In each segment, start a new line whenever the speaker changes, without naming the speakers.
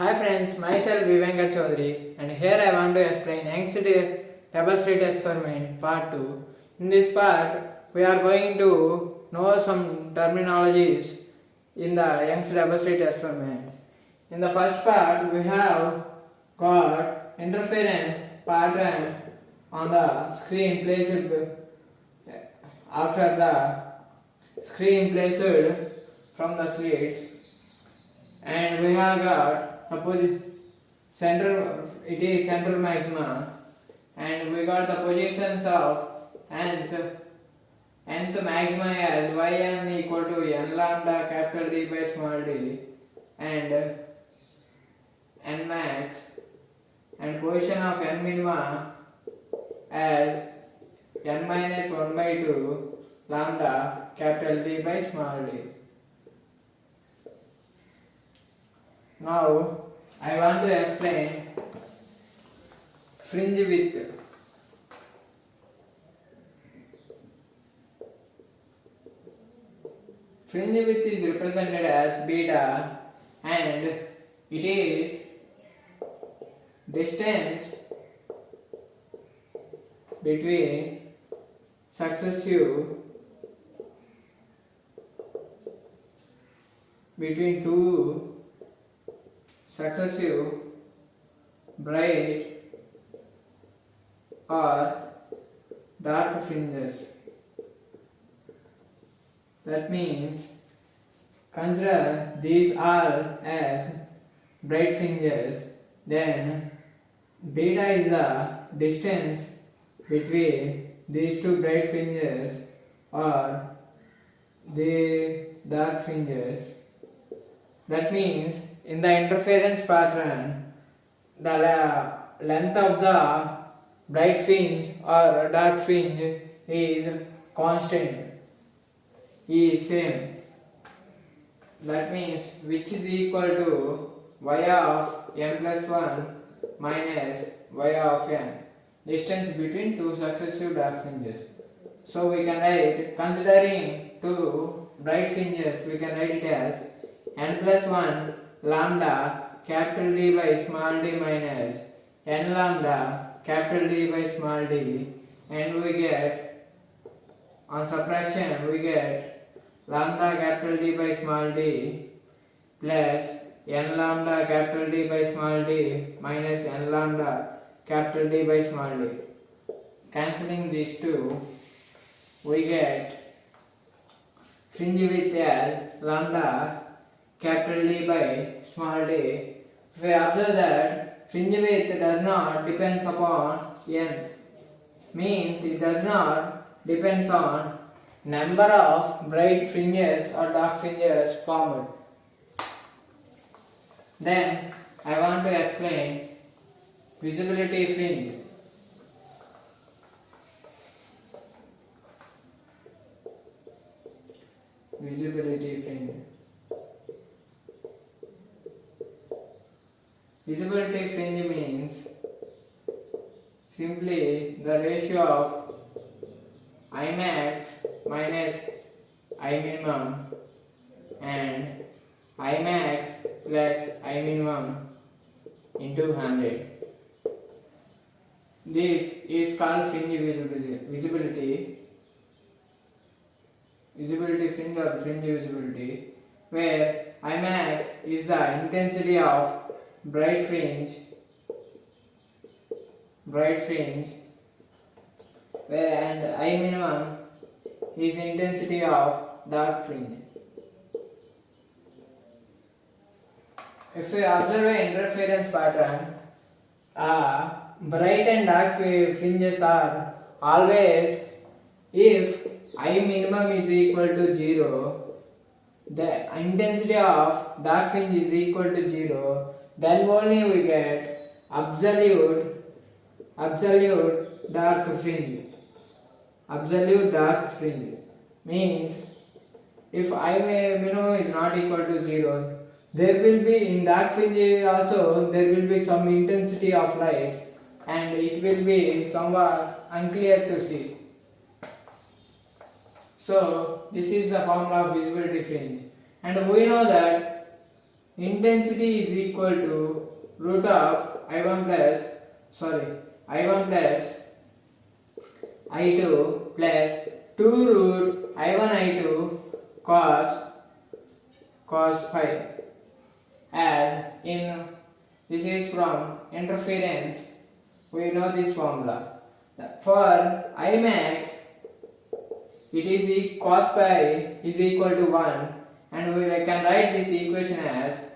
Hi friends, myself Vivenkar Chaudhary and here I want to explain Young's double slit experiment part 2. In this part, we are going to know some terminologies in the Young's double slit experiment. In the first part, we have got interference pattern on the screen placed after the screen placed from the slits, and we have got center, it is center maxima, and we got the positions of nth maxima as yn equal to n lambda capital D by small d and n max, and position of n minima as n minus 1 by 2 lambda capital D by small d. Now I want to explain fringe width. Fringe width is represented as beta and it is distance between two successive bright or dark fringes. That means consider these all as bright fringes, then beta is the distance between these two bright fringes or the dark fringes. That means in the interference pattern, the length of the bright fringe or dark fringe is constant, is same. That means which is equal to y of n plus 1 minus y of n, distance between two successive dark fringes. So we can write, considering two bright fringes, we can write it as n plus 1 lambda capital D by small d minus n lambda capital D by small d, and we get, on subtraction we get lambda capital D by small d plus n lambda capital D by small d minus n lambda capital D by small d. Cancelling these two, we get fringe width as lambda capital D by small d. If we observe that fringe width does not depends upon n, means it does not depends on number of bright fringes or dark fringes formed. Then I want to explain visibility fringe. Visibility fringe. Visibility fringe means simply the ratio of I max minus I minimum and I max plus I minimum into 100. This is called fringe visibility. Visibility fringe or fringe visibility, where I max is the intensity of bright fringe, where and I minimum is the intensity of dark fringe. If we observe an interference pattern, bright and dark fringes are always, if I minimum is equal to 0, the intensity of dark fringe is equal to 0, then only we get absolute dark fringe. Absolute dark fringe means if I minimum is not equal to 0, there will be in dark fringe also there will be some intensity of light and it will be somewhat unclear to see. So this is the formula of visibility fringe, and we know that intensity is equal to root of I1 plus I2 plus 2 root I1 I2 cos phi. As in this is from interference, we know this formula. For Imax, it is cos pi is equal to 1, and we can write this equation as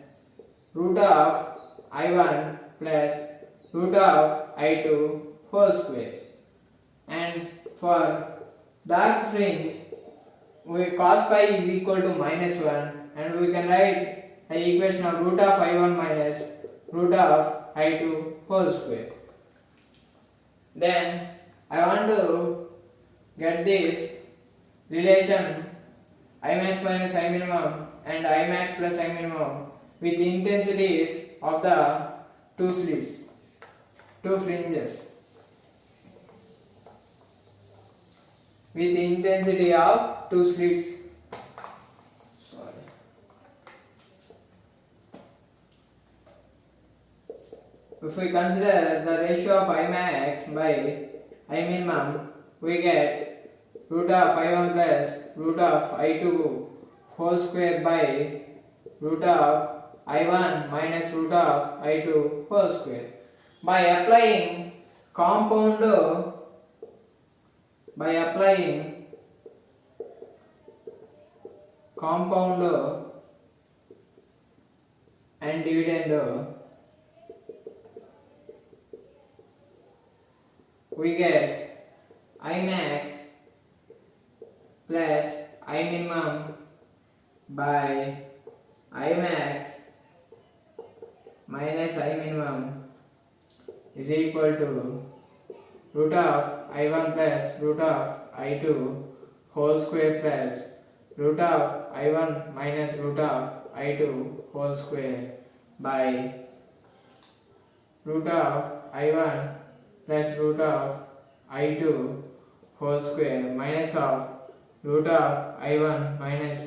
root of I1 plus root of I2 whole square. And for dark fringe, cos pi is equal to -1, and we can write the equation of root of I1 minus root of I2 whole square. Then I want to get this relation Imax minus Iminimum and Imax plus Iminimum with intensities of the two fringes. With intensity of two slits. If we consider the ratio of Imax by Iminimum, we get root of I1 plus root of I2 whole square by root of I1 minus root of I2 whole square. By applying compound and dividend, we get Imax plus Iminimum by Imax minus Iminimum is equal to root of I1 plus root of I2 whole square plus root of I1 minus root of I2 whole square by root of I1 plus root of I2 whole square minus of root of I1 minus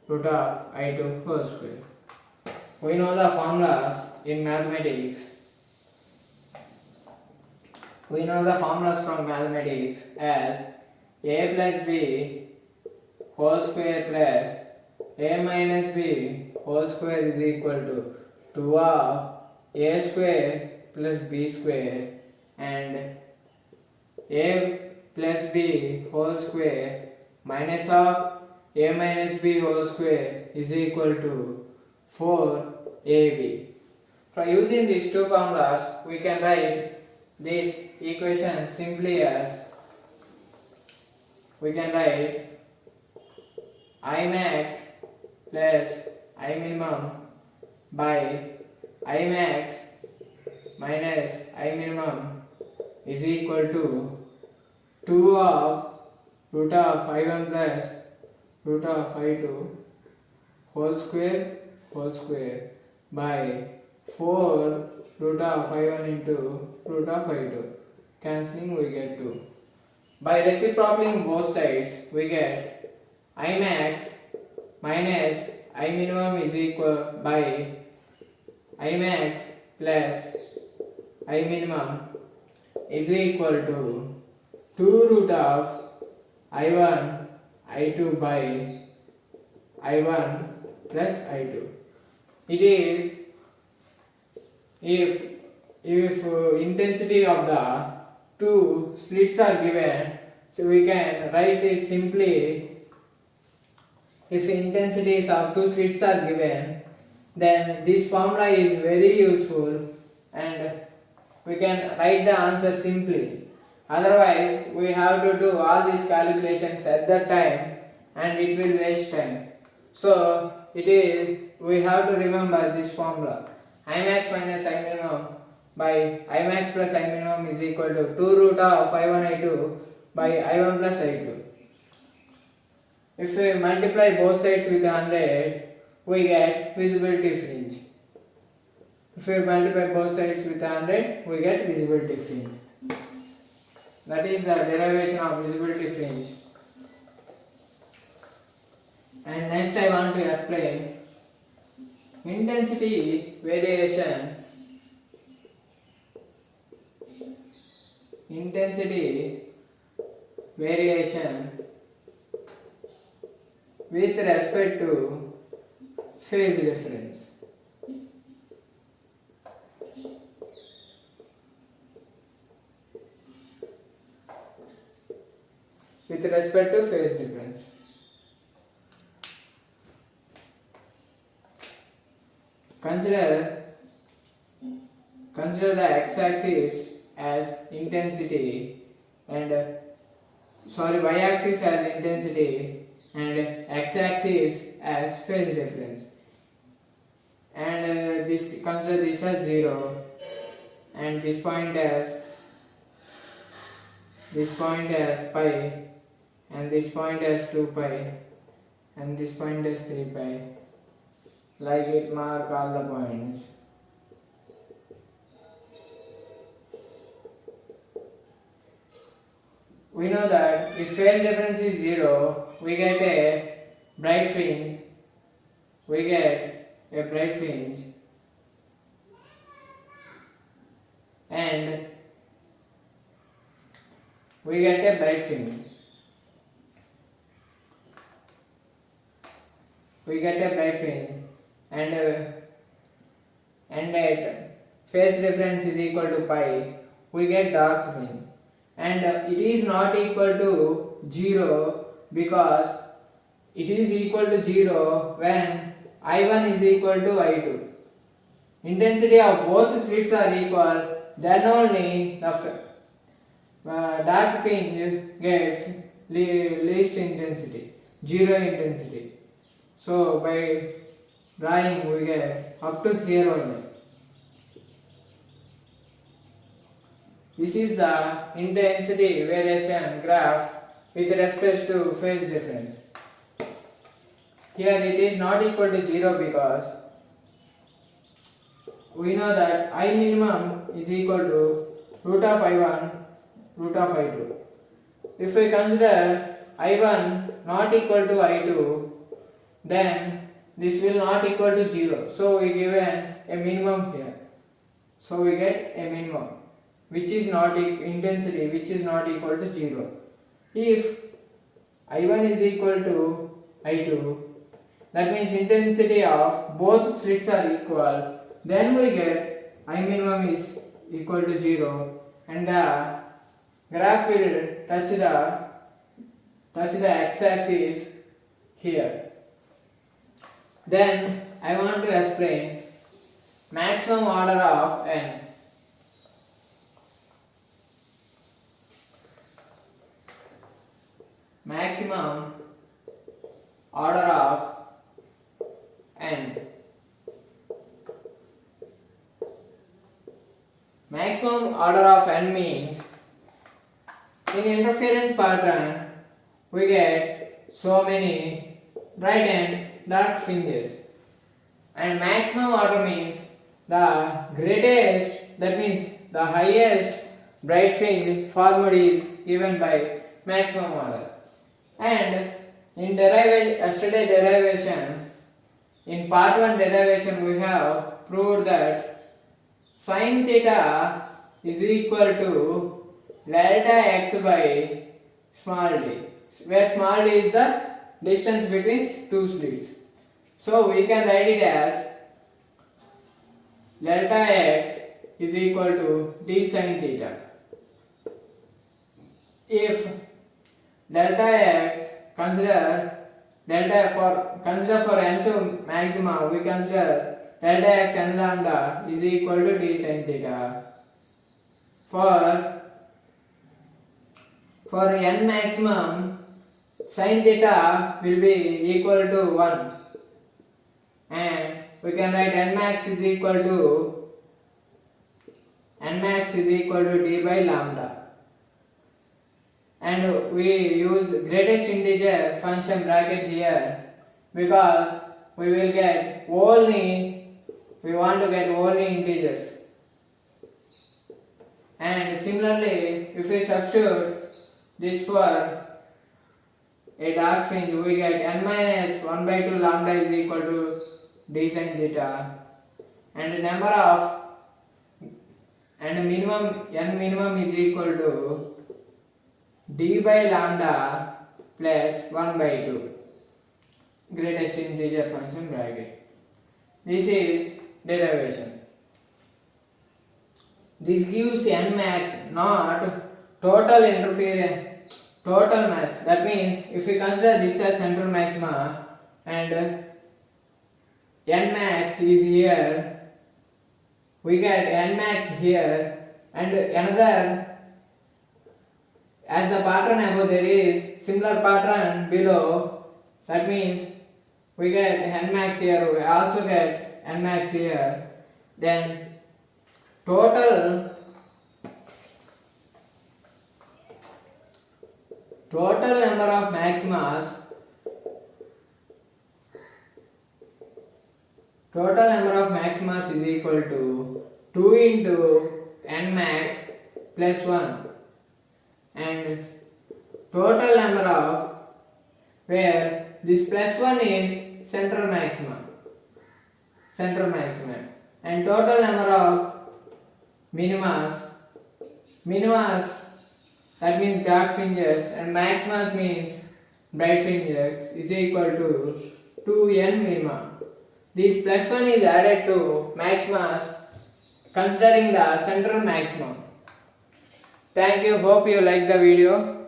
root of I2 whole square. We know the formulas in mathematics. We know the formulas from mathematics as a plus b whole square plus a minus b whole square is equal to 2 of a square plus b square, and a plus b whole square minus of a minus b whole square is equal to 4ab. For using these two formulas, we can write this equation simply as we can write Imax plus Iminimum by Imax minus Iminimum is equal to 2 of root of I1 plus root of I2 whole square by 4 root of I1 into root of I2. Cancelling, we get 2. By reciprocating both sides, we get Imax minus Iminimum is equal by Imax plus Iminimum is equal to 2 root of I1 I2 by I1 plus I2. It is if intensity of the two slits are given, so we can write it simply. If intensities of two slits are given, then this formula is very useful and we can write the answer simply. Otherwise, we have to do all these calculations at that time and it will waste time. So, we have to remember this formula. Imax minus Iminimum by Imax plus Iminimum is equal to 2 root of I1 I2 by I1 plus I2. If we multiply both sides with 100, we get visibility fringe. If we multiply both sides with 100, we get visibility fringe. That is the derivation of visibility fringe. And next I want to explain intensity variation with respect to phase difference. With respect to phase difference. Consider the x-axis as intensity and y-axis as intensity and x-axis as phase difference. And consider this as 0 and this point as pi and this point as 2 pi and this point as 3 pi. Like it, mark all the points. We know that if phase difference is 0, we get a bright fringe. And we get a bright fringe. And at phase difference is equal to pi, we get dark fringe. And it is not equal to 0 because it is equal to 0 when I1 is equal to I2. Intensity of both slits are equal, then only the dark fringe gets least intensity, 0 intensity. So by drawing we get up to here only. This is the intensity variation graph with respect to phase difference. Here it is not equal to 0 because we know that I minimum is equal to root of I1, root of I2. If we consider I1 not equal to I2, then this will not equal to 0. So we given a minimum here. So we get a minimum which is not intensity which is not equal to 0. If I1 is equal to I2, that means intensity of both slits are equal, then we get I minimum is equal to 0 and the graph will touch the x-axis here. Then I want to explain maximum order of n. Maximum order of n. Maximum order of n means in interference pattern we get so many bright and dark fringes, and maximum order means the greatest, that means the highest bright fringe formed is given by maximum order. And in yesterday derivation, in part 1 derivation we have proved that sin theta is equal to delta x by small d, where small d is the distance between two slits. So we can write it as delta x is equal to d sin theta. If delta x, consider for nth maxima, we consider delta x n lambda is equal to d sin theta. For n maximum, sin theta will be equal to 1, and we can write n max is equal to d by lambda. And we use greatest integer function bracket here because we want to get only integers. And similarly, if we substitute this for a dark fringe, we get n minus 1 by 2 lambda is equal to d sin theta, and number of and minimum n minimum is equal to d by lambda plus 1 by 2 greatest integer function bracket. This is derivation. This gives n max, not total interference, total max. That means if we consider this as central maxima and n max is here, we get n max here, and another, as the pattern above there is similar pattern below. That means we get n max here, we also get n max here. Then total number of maximas, is equal to 2 into n max plus 1, and total number of, where this plus 1 is central maximum, and total number of minimas, that means dark fringes, and maximas means bright fringes, is equal to 2n minima. This plus 1 is added to maximas considering the central maximum. Thank you. Hope you like the video.